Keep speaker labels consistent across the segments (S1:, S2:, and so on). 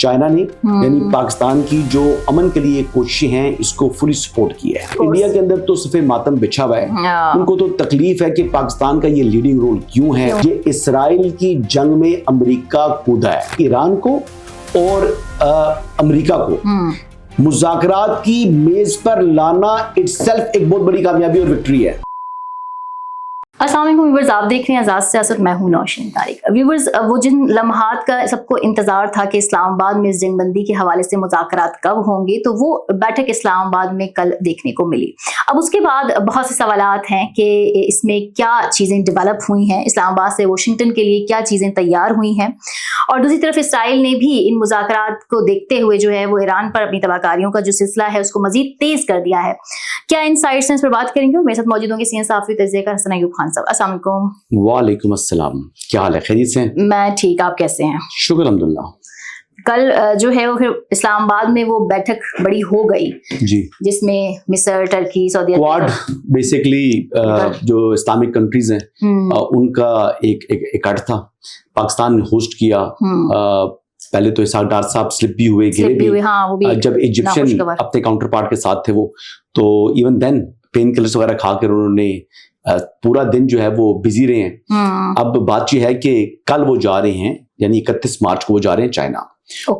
S1: China نے یعنی پاکستان کی جو امن کے لیے کوششیں ہیں اس کو فلی سپورٹ کیا ہے. انڈیا کے اندر تو صرف ماتم بچھا ہوا ہے, ان کو تو تکلیف ہے کہ پاکستان کا یہ لیڈنگ رول کیوں ہے. یہ اسرائیل کی جنگ میں امریکہ کودا ہے. ایران کو اور امریکہ کو مذاکرات کی میز پر لانا اٹ سیلف ایک بہت بڑی کامیابی اور وکٹری ہے.
S2: السلام علیکم ویورز, آپ دیکھ رہے ہیں آزاد سیاست, میں ہوں نوشین طارق. ویورز, وہ جن لمحات کا سب کو انتظار تھا کہ اسلام آباد میں جنگ بندی کے حوالے سے مذاکرات کب ہوں گے, تو وہ بیٹھک اسلام آباد میں کل دیکھنے کو ملی. اب اس کے بعد بہت سے سوالات ہیں کہ اس میں کیا چیزیں ڈیولپ ہوئی ہیں, اسلام آباد سے واشنگٹن کے لیے کیا چیزیں تیار ہوئی ہیں, اور دوسری طرف اسرائیل نے بھی ان مذاکرات کو دیکھتے ہوئے جو ہے وہ ایران پر اپنی تباہکاریوں کا جو سلسلہ ہے اس کو مزید تیز کر دیا ہے. کیا ان سائٹس ہیں, اس پر بات کریں گے. میرے ساتھ موجود ہوں گے سینئر صحافی تجزیہ کار حسن ایوب خان صاحب. السلام علیکم.
S1: وعلیکم السلام, کیا حال ہے, خیریت سے ہیں؟
S2: میں ٹھیک, آپ کیسے ہیں؟
S1: شکر الحمدللہ. کل
S2: جو ہے وہ پھر اسلام آباد میں وہ بیٹھک بڑی ہو گئی
S1: جی,
S2: جس میں مصر, ترکی, سعودی
S1: کواد بیسیکلی جو اسلامک کنٹریز ہیں ان کا ایک اکٹھ تھا. پاکستان نے ہوسٹ کیا. پہلے تو اسحاق ڈار صاحب سلپ بھی ہوئے, گرے بھی. جب ایجپشن اپنے کاؤنٹر پارٹ کے ساتھ تھے وہ, تو ایون دین پین کلرز وغیرہ کھا کر انہوں نے پورا دن جو ہے وہ بزی رہے ہیں. اب بات یہ ہے کہ کل وہ جا رہے ہیں, یعنی 31 مارچ کو وہ جا رہے ہیں چائنا.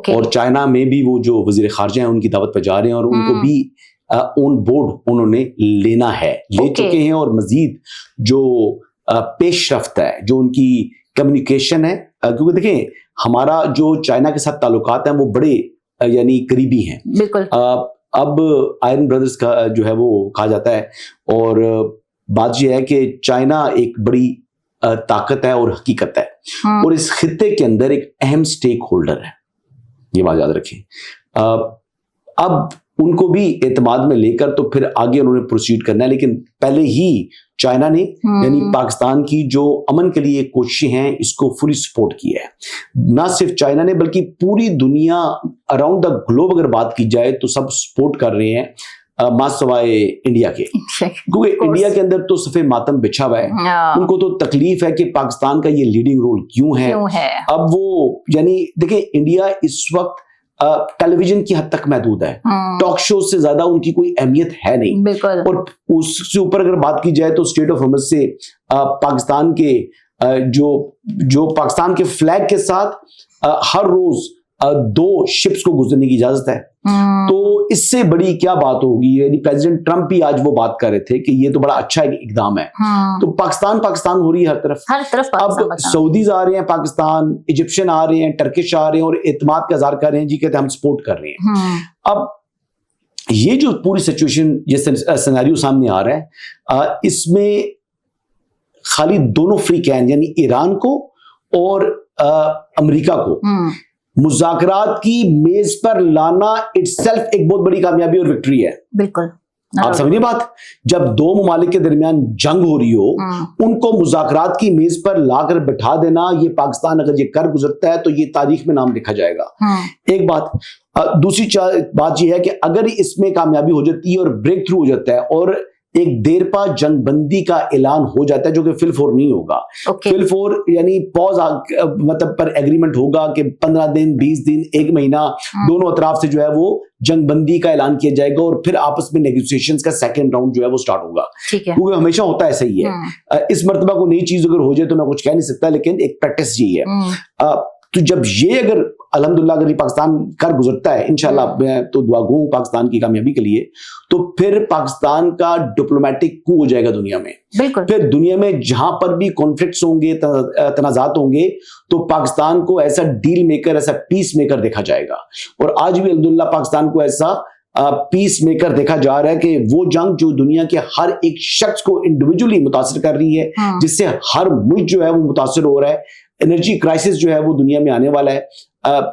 S1: اور چائنا میں بھی وہ جو وزیر خارجہ ہیں ان کی دعوت پہ جا رہے ہیں, اور ان کو بھی اون بورڈ انہوں نے لینا ہے, لے چکے ہیں. اور مزید جو پیش رفت ہے, جو ان کی کمیونیکیشن ہے, کیونکہ دیکھیں ہمارا جو چائنا کے ساتھ تعلقات ہیں وہ بڑے یعنی قریبی ہیں.
S2: بالکل.
S1: اب آئرن بردرز کا جو ہے وہ کہا جاتا ہے, اور بات یہ ہے کہ چائنا ایک بڑی طاقت ہے اور حقیقت ہے, اور اس خطے کے اندر ایک اہم سٹیک ہولڈر ہے, یہ بات یاد رکھیں. اب ان کو بھی اعتماد میں لے کر تو پھر آگے انہوں نے پروسیڈ کرنا ہے. لیکن پہلے ہی چائنا نے یعنی پاکستان کی جو امن کے لیے کوششیں ہیں اس کو فلی سپورٹ کیا ہے. نہ صرف چائنا نے بلکہ پوری دنیا اراؤنڈ دا گلوب اگر بات کی جائے تو سب سپورٹ کر رہے ہیں, ماں سوائے انڈیا کے, کیونکہ انڈیا کے اندر تو صرف ماتم بچھا ہوا ہے. ان کو تو تکلیف ہے کہ پاکستان کا یہ لیڈنگ رول کیوں ہے. اب وہ یعنی دیکھیں انڈیا اس وقت ٹیلی ویژن کی حد تک محدود ہے, ٹاک شو سے زیادہ ان کی کوئی اہمیت ہے نہیں. اور اس سے اوپر اگر بات کی جائے تو اسٹیٹ آف ہارمز سے پاکستان کے جو پاکستان کے فلیگ کے ساتھ ہر روز 2 شپس کو گزرنے کی اجازت ہے. تو اس سے بڑی کیا بات ہوگی. یعنی پریزیڈنٹ ٹرمپ بھی آج وہ بات کر رہے تھے کہ یہ تو بڑا اچھا اقدام ہے. تو پاکستان ہو رہی ہے ہر طرف. اب سعودیز آ رہے ہیں پاکستان, ایجپشن آ رہے ہیں, ٹرکش آ رہے ہیں, اور اعتماد کا اظہار کر رہے ہیں, جی کہتے ہیں ہم سپورٹ کر رہے ہیں. اب یہ جو پوری سچویشن یہ سیناریو سامنے آ رہا ہے, اس میں خالی دونوں فری کین یعنی ایران کو اور امریکہ کو مذاکرات کی میز پر لانا اٹ سیلف ایک بہت بڑی کامیابی اور وکٹری ہے. بالکل. آپ سمجھیے بات, جب 2 ممالک کے درمیان جنگ ہو رہی ہو, ان کو مذاکرات کی میز پر لا کر بٹھا دینا, یہ پاکستان اگر یہ کر گزرتا ہے تو یہ تاریخ میں نام لکھا جائے گا. ایک بات. دوسری بات یہ ہے کہ اگر اس میں کامیابی ہو جاتی ہے اور بریک تھرو ہو جاتا ہے اور ایک دیر پا جنگ بندی کا اعلان ہو جاتا ہے, جو کہ فل فور نہیں ہوگا. فل فور یعنی پوز مطلب پر ایگریمنٹ ہوگا کہ 15 دن 20 دن 1 مہینہ دونوں اطراف سے جو ہے وہ جنگ بندی کا اعلان کیا جائے گا, اور پھر آپس میں نیگوسیشنز کا سیکنڈ راؤنڈ جو ہے وہ سٹارٹ ہوگا. کیونکہ ہمیشہ ہوتا ایسا ہی ہے. اس مرتبہ کو نئی چیز اگر ہو جائے تو میں کچھ کہہ نہیں سکتا, لیکن ایک پریکٹس یہی ہے. تو جب یہ اگر الحمدللہ اگر یہ پاکستان کر گزرتا ہے, انشاءاللہ میں تو دعا گو ہوں پاکستان کی کامیابی کے لیے, تو پھر پاکستان کا ڈپلومیٹک کو ہو جائے گا دنیا میں. پھر دنیا میں جہاں پر بھی کانفلکٹس ہوں گے, تنازعات ہوں گے, تو پاکستان کو ایسا ڈیل میکر, ایسا پیس میکر دیکھا جائے گا. اور آج بھی الحمدللہ پاکستان کو ایسا پیس میکر دیکھا جا رہا ہے کہ وہ جنگ جو دنیا کے ہر ایک شخص کو انڈیویجولی متاثر کر رہی ہے, جس سے ہر ملک جو ہے وہ متاثر ہو رہا ہے. انرجی کرائسس جو ہے وہ دنیا میں آنے والا ہے,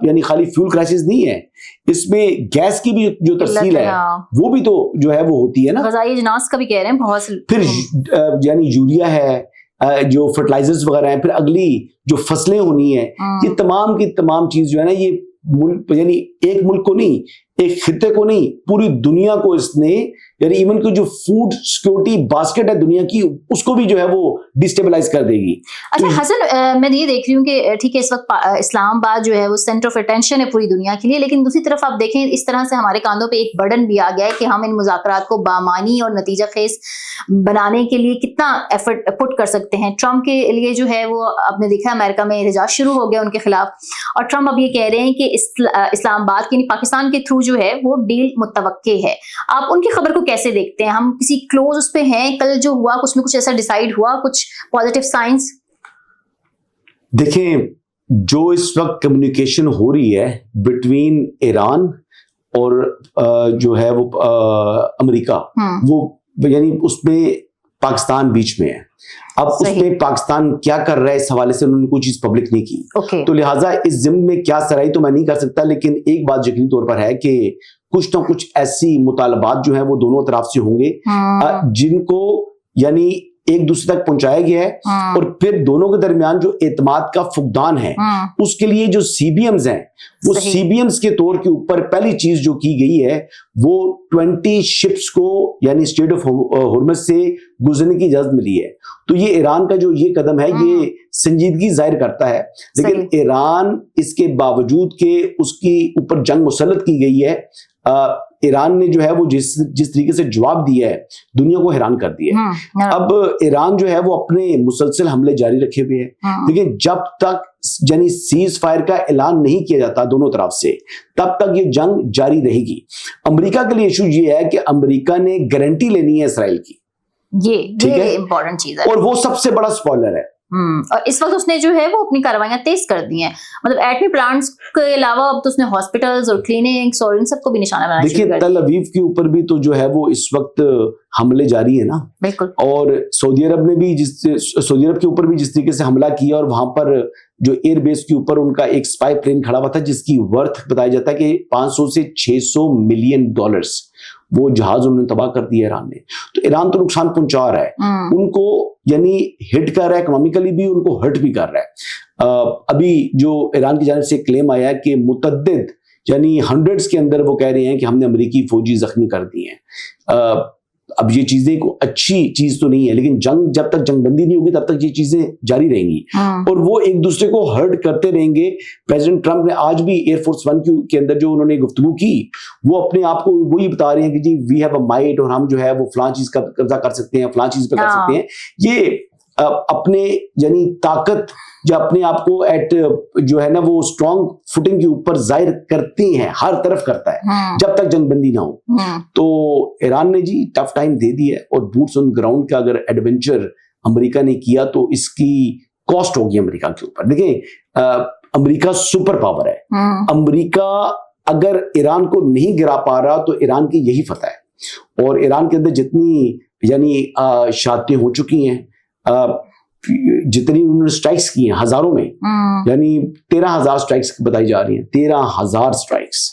S1: یعنی خالی فیول کرائسس نہیں ہے, اس میں گیس کی بھی جو ترسیل ہے وہ بھی تو جو ہے وہ ہوتی ہے نا,
S2: غذائی اجناس کا بھی کہہ رہے ہیں بہت. پھر
S1: یعنی یوریا ہے, جو فرٹیلائزرز وغیرہ ہیں, پھر اگلی جو فصلیں ہونی ہیں, یہ تمام کی تمام چیز جو ہے نا, یہ ملک یعنی ایک ملک کو نہیں, ایک خطے کو نہیں, پوری دنیا کو اس نے یعنی ایون کہ جو فوڈ سیکورٹی باسکٹ ہے دنیا کی اس کو بھی جو ہے وہ ڈسٹیبلائز کر دے گی.
S2: اچھا حسن، میں یہ دیکھ رہی ہوں کہ ٹھیک ہے اس وقت اسلام آباد جو ہے وہ سینٹر آف اٹینشن ہے پوری دنیا کے لیے، لیکن دوسری طرف آپ دیکھیں اس طرح سے ہمارے کاندھوں پہ ایک برڈن بھی آ گیا ہے کہ ہم ان مذاکرات کو بامانی اور نتیجہ خیز بنانے کے لیے کتنا ایفرٹ پٹ کر سکتے ہیں. ٹرمپ کے لیے جو ہے وہ آپ نے دیکھا امریکہ میں احتجاج شروع ہو گیا ان کے خلاف، اور ٹرمپ اب یہ کہہ رہے ہیں کہ اسلام آباد یعنی پاکستان کے تھرو جو ہے وہ ڈیل متوقع ہے. آپ ان کی خبر کو کیسے دیکھتے ہیں؟ ہم کسی کلوز اس پہ ہیں؟ کل جو ہوا اس میں کچھ ایسا ڈیسائیڈ ہوا، کچھ پازیٹیو سائنس؟
S1: دیکھیں جو اس وقت کمیونیکیشن ہو رہی ہے بٹوین ایران اور جو ہے وہ امریکہ، وہ یعنی اس میں پاکستان بیچ میں ہے. اب اس میں پاکستان کیا کر رہا ہے اس حوالے سے انہوں نے کوئی چیز پبلک نہیں کی، تو لہٰذا اس ضمن میں کیا سرائی تو میں نہیں کر سکتا، لیکن ایک بات یقینی طور پر ہے کہ کچھ نہ کچھ ایسی مطالبات جو ہیں وہ دونوں طرف سے ہوں گے جن کو یعنی ایک دوسرے تک پہنچایا گیا ہے، اور پھر دونوں کے درمیان جو اعتماد کا فقدان ہے اس کے لیے جو سی بی ایمز ہیں وہ سی بی ایمز کے طور کے اوپر پہلی چیز جو کی گئی ہے وہ 20 شپس کو یعنی اسٹریٹ آف ہرمز سے گزرنے کی اجازت ملی ہے. تو یہ ایران کا جو یہ قدم ہے یہ سنجیدگی ظاہر کرتا ہے، لیکن ایران اس کے باوجود کہ اس کی اوپر جنگ مسلط کی گئی ہے، ایران نے جو ہے وہ جس طریقے سے جواب دیا ہے دنیا کو حیران کر دیا ہے. اب ایران جو ہے وہ اپنے مسلسل حملے جاری رکھے ہوئے ہیں، لیکن جب تک یعنی سیز فائر کا اعلان نہیں کیا جاتا دونوں طرف سے تب تک یہ جنگ جاری رہے گی. امریکہ کے لیے ایشو یہ ہے کہ امریکہ نے گارنٹی لینی ہے اسرائیل کی،
S2: یہ امپورٹنٹ چیز ہے،
S1: اور وہ سب سے بڑا سپوائلر ہے.
S2: اور اس وقت اس نے جو ہے وہ اپنی کارروائیاں تیز کر دی ہیں، مطلب ایٹمی پلانٹس کے علاوہ اب تو اس نے ہاسپٹلز اور کلینکس اور ان سب کو بھی نشانہ بنانا شروع کر دیا.
S1: دیکھیں تل ابیب کے اوپر بھی تو جو ہے وہ اس وقت حملے جاری ہیں نا،
S2: بالکل، اور
S1: سعودی عرب نے بھی سعودی عرب کے اوپر بھی جس طریقے سے حملہ کیا، اور وہاں پر جو ایئر بیس کے اوپر ان کا ایک اسپائی پلین کھڑا ہوا تھا جس کی ورتھ بتایا جاتا ہے کہ 500 سے 600 ملین ڈالرز، وہ جہاز انہوں نے تباہ کر دیا ایران نے. تو ایران تو نقصان پہنچا رہا ہے ان کو، یعنی ہٹ کر رہا ہے اکنامیکلی بھی، ان کو ہرٹ بھی کر رہا ہے. ابھی جو ایران کی جانب سے کلیم آیا ہے کہ متعدد یعنی ہنڈریڈز کے اندر وہ کہہ رہے ہیں کہ ہم نے امریکی فوجی زخمی کر دی ہیں. اب یہ چیزیں کو اچھی چیز تو نہیں ہے، لیکن جنگ جب تک جنگ بندی نہیں ہوگی تب تک یہ چیزیں جاری رہیں گی اور وہ ایک دوسرے کو ہرٹ کرتے رہیں گے. پریزیڈنٹ ٹرمپ نے آج بھی ایئر فورس 1 کے اندر جو انہوں نے گفتگو کی وہ اپنے آپ کو وہی بتا رہے ہیں کہ جی وی ہیو اے مائٹ، اور ہم جو ہے وہ فلاں چیز کا قبضہ کر سکتے ہیں، فلاں چیز پہ کر سکتے ہیں. یہ اپنے یعنی طاقت جو اپنے آپ کو ایٹ جو ہے نا وہ اسٹرانگ فوٹنگ کے اوپر ظاہر کرتے ہیں، ہر طرف کرتا ہے جب تک جنگ بندی نہ ہو. تو ایران نے جی ٹف ٹائم دے دی ہے، اور بوٹس آن گراؤنڈ کا اگر ایڈونچر امریکہ نے کیا تو اس کی کاسٹ ہوگی امریکہ کے اوپر. دیکھیں امریکہ سپر پاور ہے، امریکہ اگر ایران کو نہیں گرا پا رہا تو ایران کی یہی فتح ہے. اور ایران کے اندر جتنی یعنی شہادتیں ہو چکی ہیں، جتنی انہوں نے سٹرائکس کی ہیں ہزاروں میں، یعنی 13,000 سٹرائکس بتائی جا رہی ہیں، 13,000 سٹرائکس.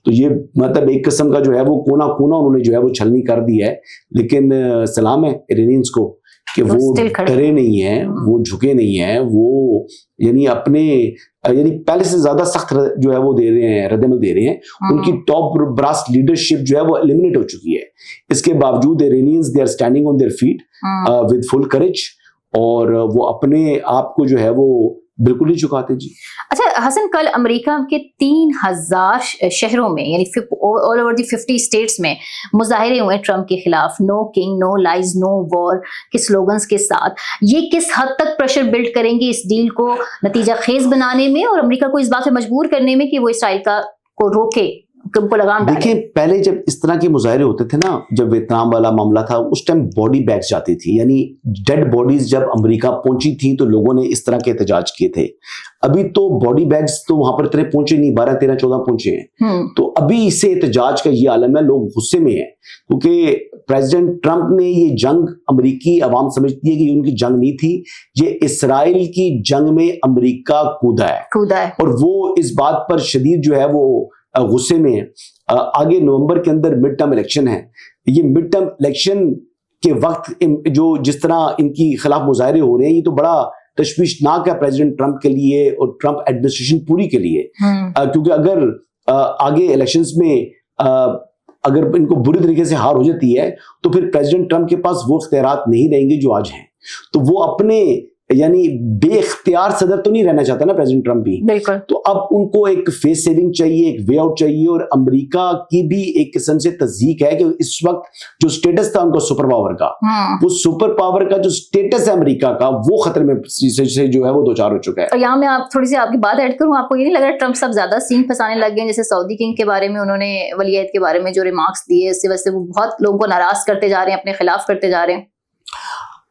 S1: تو یہ مطلب ایک قسم کا جو ہے وہ کونا کونا انہوں نے جو ہے وہ چھلنی کر دی ہے. لیکن سلام ہے ایرانیز کو کہ وہ ڈرے نہیں ہیں، وہ جھکے نہیں ہیں، وہ یعنی اپنے یعنی پہلے سے زیادہ سخت جو ہے وہ دے رہے ہیں، رد عمل دے رہے ہیں. ان کی ٹاپ براس لیڈرشپ جو ہے وہ ایلیمنیٹ ہو چکی ہے. اس کے باوجود Iranians they are standing on their feet with full courage, اور وہ اپنے آپ کو جو ہے وہ بالکل نہیں چکاتے. جی
S2: اچھا حسن، کل امریکہ کے 3,000 شہروں میں یعنی آل اوور دی 50 اسٹیٹس میں مظاہرے ہوئے ٹرمپ کے خلاف، نو کنگ، نو لائز، نو وار کے سلوگنز کے ساتھ. یہ کس حد تک پریشر بلڈ کریں گے اس ڈیل کو نتیجہ خیز بنانے میں اور امریکہ کو اس بات پہ مجبور کرنے میں کہ وہ اسرائیل کو روکے، کو لگام ڈالے؟ دیکھیں
S1: پہلے جب اس طرح کے مظاہرے ہوتے تھے نا، جب ویتنام والا معاملہ تھا اس ٹائم باڈی بیگز جاتی تھی، یعنی ڈیڈ باڈیز جب امریکہ پہنچی تھی تو لوگوں نے اس طرح کے احتجاج کیے تھے. ابھی تو باڈی بیگز تو وہاں پر اتنے پہنچے نہیں، 12 13 14 پہنچے ہیں. تو ابھی اس سے احتجاج کا یہ عالم ہے، لوگ غصے میں ہیں کیونکہ پریزیڈنٹ ٹرمپ نے یہ جنگ امریکی عوام سمجھتی ہے کہ ان کی جنگ نہیں تھی، یہ اسرائیل کی جنگ میں امریکہ کودا ہے، اور وہ اس بات پر شدید جو ہے وہ غصے میں ہے. آگے نومبر کے اندر مڈ ٹرم الیکشن ہے. یہ مڈ ٹرم الیکشن کے وقت جو جس طرح ان کی خلاف مظاہرے ہو رہے ہیں یہ تو بڑا تشویشناک ہے پریزیڈنٹ ٹرمپ کے لیے اور ٹرمپ ایڈمنسٹریشن پوری کے لیے. کیونکہ اگر آگے الیکشنز میں اگر ان کو بری طریقے سے ہار ہو جاتی ہے تو پھر پریزیڈنٹ ٹرمپ کے پاس وہ اختیارات نہیں رہیں گے جو آج ہیں. تو وہ اپنے یعنی بے اختیار صدر تو نہیں رہنا چاہتا نا پریزیڈنٹ ٹرمپ بھی.
S2: بالکل. تو
S1: اب ان کو ایک فیس سیونگ چاہیے, ایک وے آؤٹ چاہیے, اور امریکہ کی بھی ایک قسم سے تصدیق ہے کہ اس وقت جو سٹیٹس تھا ان کو سپر پاور کا, وہ سپر پاور کا جو سٹیٹس ہے امریکہ کا, وہ خطرے میں سے جو ہے وہ دوچار ہو چکا ہے.
S2: اور یہاں میں آپ تھوڑی سی آپ کی بات ایڈ کروں, آپ کو یہ نہیں لگ رہا ٹرمپ سب زیادہ سین پھنسانے لگ گئے ہیں؟ جیسے سعودی کنگ کے بارے میں انہوں نے ولی عہد کے بارے میں جو ریمارکس دیے, اس کی وجہ سے وہ بہت لوگوں کو ناراض کرتے جا رہے ہیں, اپنے خلاف کرتے جا رہے ہیں.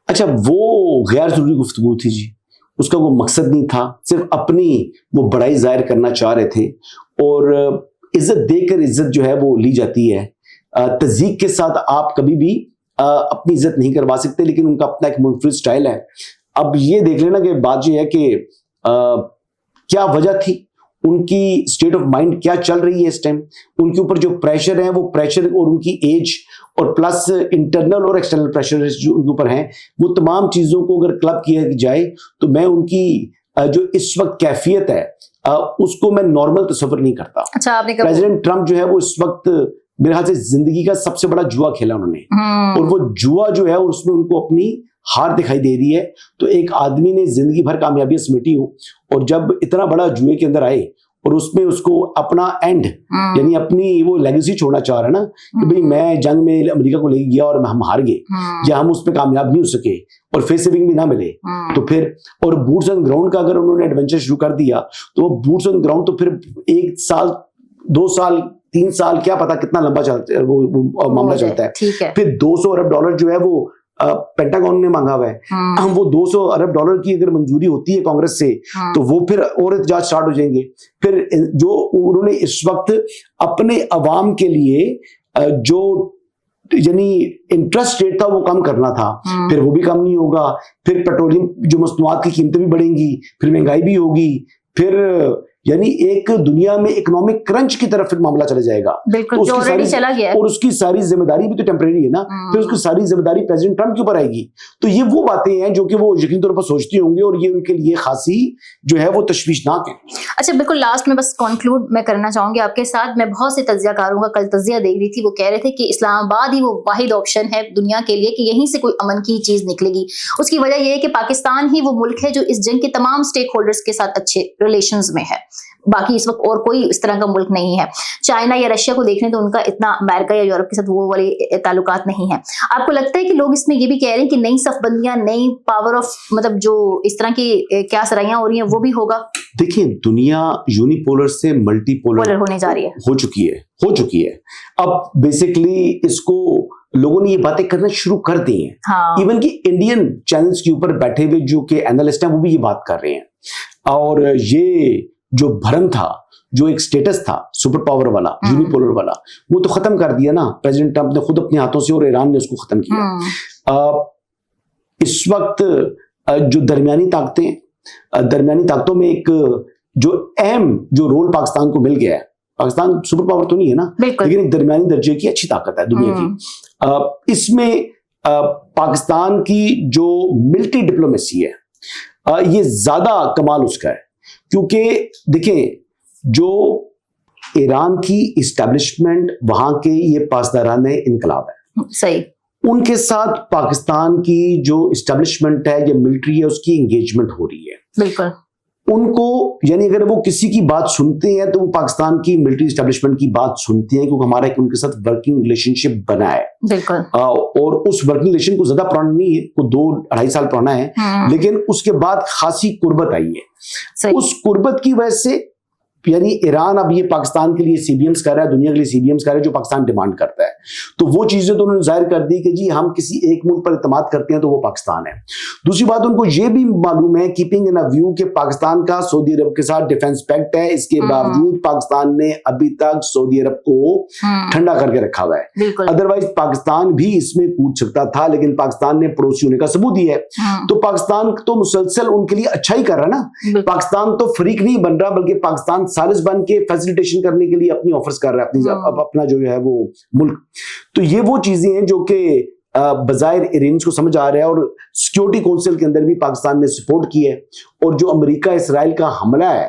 S1: اچھا, وہ غیر ضروری گفتگو تھی جی, اس کا وہ مقصد نہیں تھا, صرف اپنی وہ بڑائی ظاہر کرنا چاہ رہے تھے. اور عزت دے کر عزت جو ہے وہ لی جاتی ہے, تذیق کے ساتھ آپ کبھی بھی اپنی عزت نہیں کروا سکتے, لیکن ان کا اپنا ایک منفرد سٹائل ہے. اب یہ دیکھ لینا کہ بات یہ ہے کہ کیا وجہ تھی, ان کی اسٹیٹ آف مائنڈ کیا چل رہی ہے اس ٹائم, ان کے اوپر جو پریشر ہے وہ پریشر اور ان کی ایج اور پلس انٹرنل اور ایکسٹرنل پریشر جو ان کے اوپر ہیں, وہ تمام چیزوں کو اگر کلب کیا جائے تو میں ان کی جو اس وقت کیفیت ہے اس کو میں نارمل تصور نہیں کرتا.
S2: اچھا, آپ نے
S1: پریزیڈنٹ ٹرمپ جو ہے وہ اس وقت میرے خیال سے زندگی کا سب سے بڑا جوا کھیلا انہوں نے, اور وہ جوا جو ہے اس میں ان کو اپنی ہار دکھائی دے رہی ہے. تو ایک آدمی نے زندگی بھر کامیابیاں سمیٹی ہو, اور جب اتنا بڑا جوئے کے اندر آئے اور اس میں اس کو اپنا اینڈ یعنی اپنی وہ لیگیسی چھوڑنا چاہ رہا ہے نا کہ بھئی میں جنگ میں امریکہ کو لے گیا اور ہم ہار گئے, یا ہم اس پہ کامیاب نہیں ہو سکے اور فیس سیونگ بھی نہ ملے, تو پھر اور بوٹس آن گراؤنڈ کا اگر انہوں نے ایڈونچر شروع کر دیا تو وہ بوٹس آن گراؤنڈ تو پھر 1 سال 2 سال 3 سال کیا پتا کتنا لمبا چلتا ہے وہ معاملہ چلتا ہے. پھر $200 ارب جو ہے وہ پینٹاگون نے مانگا ہوا ہے, وہ $200 ارب کی اگر منظوری ہوتی ہے کانگریس سے تو وہ پھر اور احتجاج سٹارٹ ہو جائیں گے. پھر جو انہوں نے اس وقت اپنے عوام کے لیے جو یعنی انٹرسٹ ریٹ تھا وہ کم کرنا تھا, پھر وہ بھی کم نہیں ہوگا. پھر پیٹرولیم جو مصنوعات کی قیمتیں بھی بڑھیں گی, پھر مہنگائی بھی ہوگی, پھر یعنی ایک دنیا میں اکنامک کرنچ کی طرف پھر معاملہ چلا جائے گا.
S2: بالکل, جو آلریڈی چلا گیا ہے,
S1: اور اس کی ساری ذمہ داری بھی تو ٹیمپریری ہے نا, پھر اس کی ساری ذمہ داری پریزیڈنٹ ٹرمپ کے اوپر آئے گی. تو یہ وہ باتیں ہیں جو کہ وہ یقینی طور پر سوچتے ہوں گے, اور یہ ان کے لیے خاصی جو ہے وہ تشویشناک ہے.
S2: اچھا, بالکل لاسٹ میں بس کنکلوڈ میں کرنا چاہوں گی آپ کے ساتھ. میں بہت سے تجزیہ کاروں کا کل تجزیہ دیکھ رہی تھی, وہ کہہ رہے تھے کہ اسلام آباد ہی وہ واحد آپشن ہے دنیا کے لیے کہ یہیں سے کوئی امن کی چیز نکلے گی. اس کی وجہ یہ ہے کہ پاکستان ہی وہ ملک ہے جو اس جنگ کے تمام اسٹیک ہولڈرز کے ساتھ اچھے ریلیشنز میں ہے, باقی اس وقت اور کوئی اس طرح کا ملک نہیں ہے. چائنا یا رشیا کو دیکھنے تو ان کا اتنا امریکہ یا یورپ کے ساتھ وہ والے تعلقات نہیں ہیں. آپ کو لگتا ہے کہ لوگ اس میں یہ بھی کہہ رہے ہیں کہ نئی صف بندیاں, نئی پاور آف مطلب جو اس طرح کی کیا سرائیاں ہو رہی ہیں وہ بھی ہوگا؟
S1: دیکھیں, دنیا یونی پولر سے ملٹی پولر
S2: ہونے جا رہی ہے,
S1: ہو چکی ہے. اب بیسکلی اس کو لوگوں نے یہ باتیں کرنا شروع کر دی ہیں. ایون کہ انڈین چینلز کے اوپر بیٹھے ہوئے جو کہ اینالسٹ ہیں وہ بھی یہ بات کر رہے ہیں. اور یہ جو بھرم تھا, جو ایک سٹیٹس تھا سپر پاور والا, یونی پولر والا, وہ تو ختم کر دیا نا پریزیڈنٹ ٹرمپ نے خود اپنے ہاتھوں سے, اور ایران نے اس کو ختم کیا. اس وقت جو درمیانی طاقتوں میں ایک جو اہم جو رول پاکستان کو مل گیا ہے, پاکستان سپر پاور تو نہیں ہے نا, لیکن ایک درمیانی درجے کی اچھی طاقت ہے دنیا کی. اس میں پاکستان کی جو ملٹری ڈپلومیسی ہے یہ زیادہ کمال اس کا ہے, کیونکہ دیکھیں جو ایران کی اسٹیبلشمنٹ وہاں کے یہ پاسداران انقلاب ہے,
S2: صحیح,
S1: ان کے ساتھ پاکستان کی جو اسٹیبلشمنٹ ہے یا ملٹری ہے اس کی انگیجمنٹ ہو رہی ہے.
S2: بالکل,
S1: ان کو یعنی اگر وہ کسی کی بات سنتے ہیں تو وہ پاکستان کی ملٹری اسٹیبلشمنٹ کی بات سنتے ہیں, کیونکہ ہمارا ایک ان کے ساتھ ورکنگ ریلیشن شپ بنا ہے.
S2: بالکل,
S1: اور اس ورکنگ ریلیشن کو زیادہ پرانا نہیں ہے, کوئی 2-2.5 سال پرانا ہے, لیکن اس کے بعد خاصی قربت آئی ہے. اس قربت کی وجہ سے یعنی ایران اب یہ پاکستان کے لیے سی بی ایمز کر رہا ہے, دنیا کے لیے سی بی ایمز کر رہا ہے جو پاکستان ڈیمانڈ کرتا ہے. تو وہ چیزیں تو انہوں نے ظاہر کر دی کہ جی ہم کسی ایک ملک پر اعتماد کرتے ہیں تو وہ پاکستان ہے. دوسری بات ان کو یہ بھی معلوم ہے, کیپنگ ان ویو, کہ پاکستان کا سعودی عرب کے ساتھ ڈیفنس پیکٹ ہے, اس کے باوجود پاکستان نے ابھی تک سعودی عرب کو ٹھنڈا کر کے رکھا ہوا ہے. ادروائز پاکستان بھی اس میں کود سکتا تھا, لیکن پاکستان نے پڑوسی ہونے کا ثبوت دی ہے. تو پاکستان تو مسلسل ان کے لیے اچھا ہی کر رہا نا, پاکستان تو فریق نہیں بن رہا, بلکہ پاکستان ثالث بن کے فیسیلیٹیشن کرنے کے لیے اپنی آفرز کر رہا ہے, اپنا جو ہے وہ ملک. تو یہ وہ چیزیں ہیں جو کہ بظاہر ایرانیز کو سمجھ آ رہا ہے, اور سیکیورٹی کونسل کے اندر بھی پاکستان نے سپورٹ کی ہے. اور جو امریکہ اسرائیل کا حملہ ہے